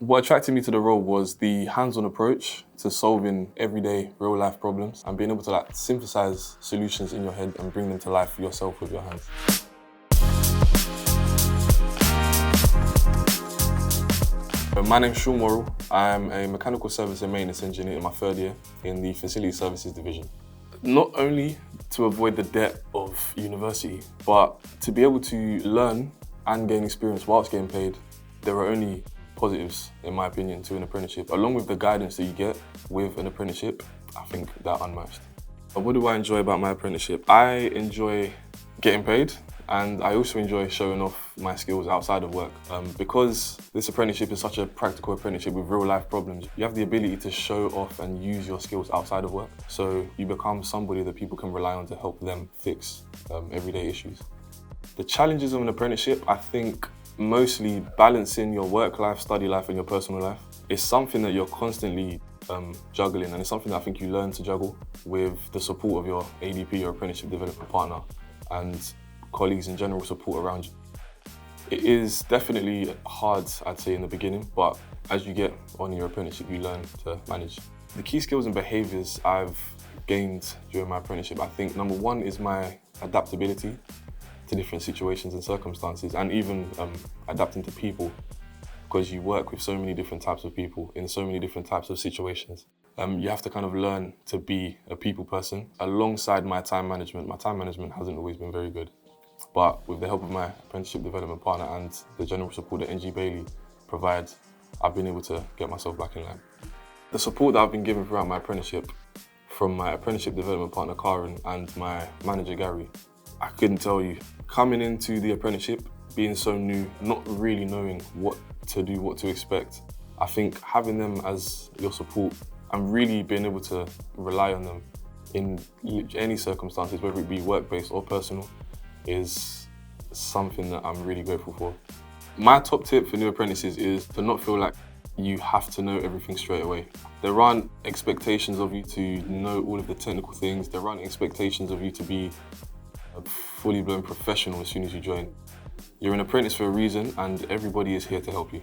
What attracted me to the role was the hands-on approach to solving everyday real-life problems and being able to synthesize solutions in your head and bring them to life yourself with your hands. My name's Sean Worrell. I'm a mechanical service and maintenance engineer in my third year in the facility services division. Not only to avoid the debt of university, but to be able to learn and gain experience whilst getting paid, there are only positives, in my opinion, to an apprenticeship. Along with the guidance that you get with an apprenticeship, I think they're unmatched. But what do I enjoy about my apprenticeship? I enjoy getting paid, and I also enjoy showing off my skills outside of work. Because this apprenticeship is such a practical apprenticeship with real life problems, you have the ability to show off and use your skills outside of work. So you become somebody that people can rely on to help them fix everyday issues. The challenges of an apprenticeship, I think, mostly balancing your work life, study life, and your personal life is something that you're constantly juggling, and it's something that I think you learn to juggle with the support of your ADP, your apprenticeship development partner, and colleagues in general support around you. It is definitely hard, I'd say, in the beginning, but as you get on your apprenticeship, you learn to manage. The key skills and behaviours I've gained during my apprenticeship, I think number one is my adaptability to different situations and circumstances, and even adapting to people, because you work with so many different types of people in so many different types of situations. You have to kind of learn to be a people person. Alongside my time management hasn't always been very good, but with the help of my apprenticeship development partner and the general support that NG Bailey provides, I've been able to get myself back in line. The support that I've been given throughout my apprenticeship from my apprenticeship development partner Karen and my manager Gary, I couldn't tell you. Coming into the apprenticeship, being so new, not really knowing what to do, what to expect, I think having them as your support and really being able to rely on them in any circumstances, whether it be work-based or personal, is something that I'm really grateful for. My top tip for new apprentices is to not feel like you have to know everything straight away. There aren't expectations of you to know all of the technical things. There aren't expectations of you to be a fully blown professional as soon as you join. You're an apprentice for a reason, and everybody is here to help you.